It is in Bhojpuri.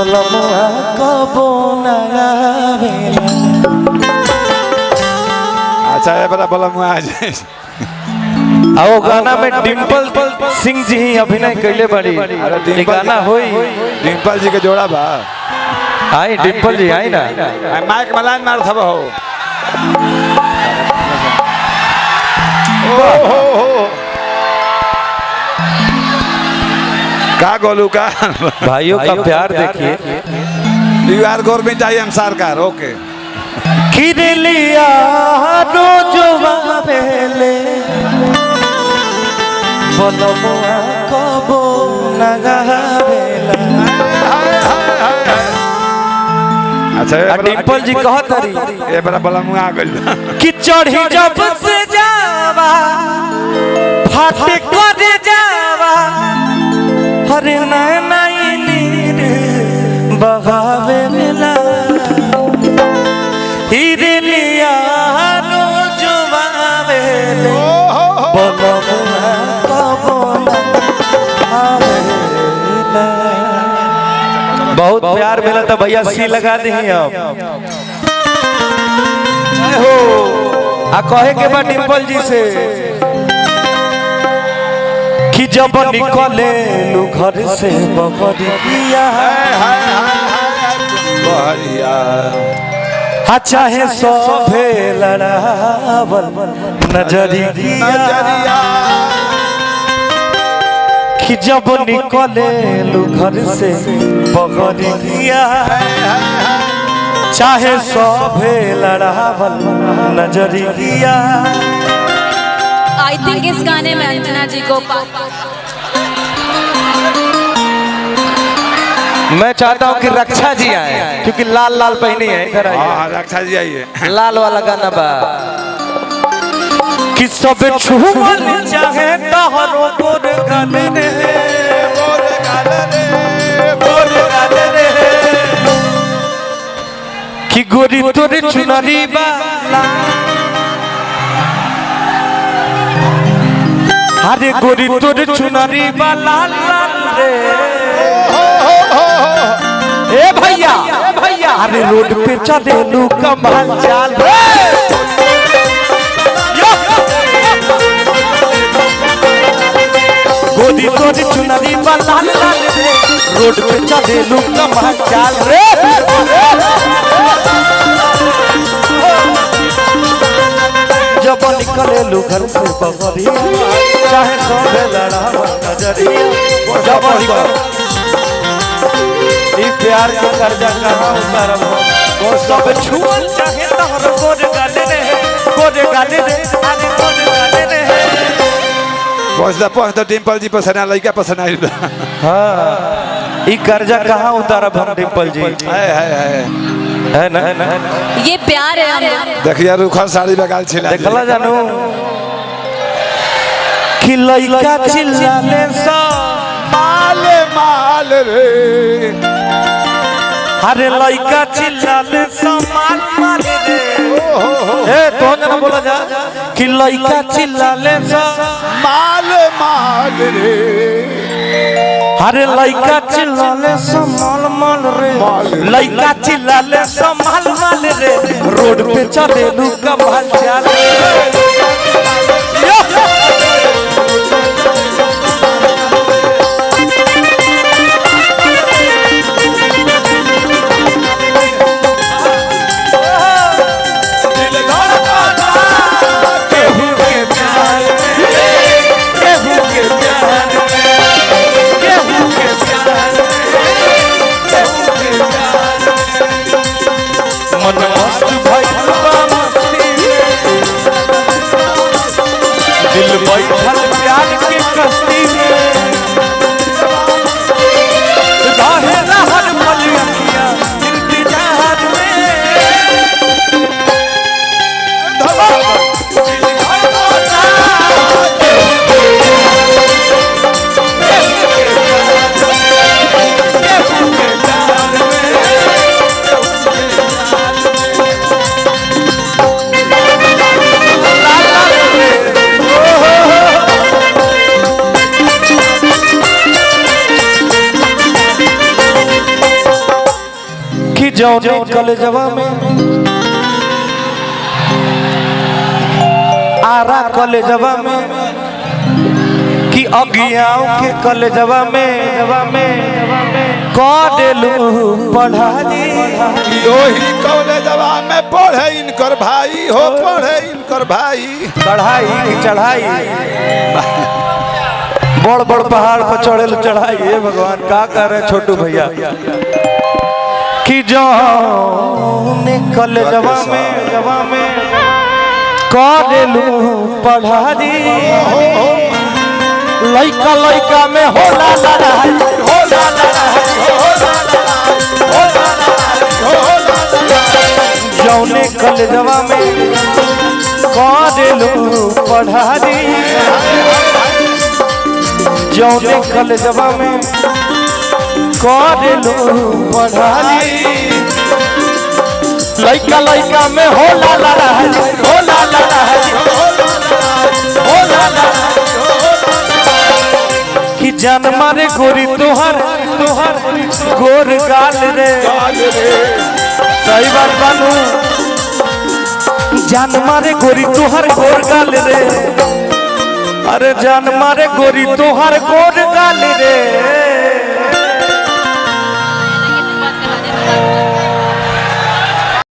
बलमुआ कबो ना आवेला। अच्छा ये बड़ा बलमुआ आ जाए। आओ गाना में डिम्पल सिंह जी अभिनय कैले बड़ी। अरे गाना होई डिम्पल जी के जोड़ा बा। आई डिम्पल जी आई ना माइक मलान मार थब हो। का गोलू का भाइयों का प्यार देखिए। You are government I am सरकार ओके। किरलिया रोजवा बेले बलमुआ कबो ना आवेला। अच्छा डिम्पल जी कहत रही ये बड़ा बलमुआ आ गइल कि चढ़ी जब से जावा फाटे करे जावा हरे नई नीर बहावे मिला हीरे लिया रोजवा बेले बलमुआ कबो ना आवेला। बहुत प्यार मिला था भैया सी लगा दी अब हो आ कहे के बाद डिम्पल जी से कि जब निकले लू घर से बहरिया चाहे सोभे लड़ावल नजरिया कि जब निकले लू घर से बहरिया चाहे सोभे लड़ावल नजरिया। आई थिंक इस गाने में अंजना जी को मैं चाहता हूँ कि रक्षा जी आए क्योंकि लाल लाल पहनी है। इधर आइए रक्षा जी आइए। लाल वाला गाना बा कि सब छुमन चाहे तहरो गोर गाने रे कि गोरी तोरे चुनरी वाला अरे गोरी तोरे चुनरी वाला रे ए भैया अरे रोड पे चले लू कमाल चाल गोरी तोरे चुनरी वाला रे रोड पे चले लू कमाल चाल रे। जब निकले लू घर से बहरिया चाहे सोभे लड़ावल नजरिया। जब प्यार का कर्जा कहाँ उतारब वो सब छुअल चाहे तहर गोर गाले रे गोर गाले रे आने गोर गाले रे। पहुंचता डिम्पल जी पसंद लड़का पसंद आई। हाँ ई कर्जा कहाँ उतारब हम डिम्पल जी है ना ये प्यार है हम देखिए रुखर साड़ी बगाल छिला देखला जानू कि लइका चिल्लाले सा माल रे अरे लइका चिल्लाले सा माल रे ए तो ना बोला जा कि लइका चिल्लाले सा माल रे अरे लइका चिल्लाले सा माल रे लइका चिल्लाले सा माल रे रोड पे चले लू कमाल चाल बैठल प्यार की कश्ती में रहे हर पल अखियां इंतजार जौने कलेजवा में आरा कलेजवा में कि अगियाओं के कलेजवा में कदेलू पढ़ाई योही कॉलेजवा में पढ़े इनकर भाई हो, पढ़े इनकर भाई। चढ़ाई की चढ़ाई बड़ बड़ पहाड़ पर चढ़े चढ़ाई है भगवान का कर रहे छोटू भैया कि जो कलेजवा में कदेलू पढ़ाई लइका लइका में होला लड़ाई होला जौने कलेजवा में कदेलू पढ़ाई जौने कलेजवा में कदेलू पढ़ाई लइका लइका में होला लड़ाई होला कि जान मारे गोरी तोहर गोर गाल रे सही बात बानू जान मारे गोरी तोहर गोर गाल रे अरे जान मारे गोरी तोहर गोर गाल रे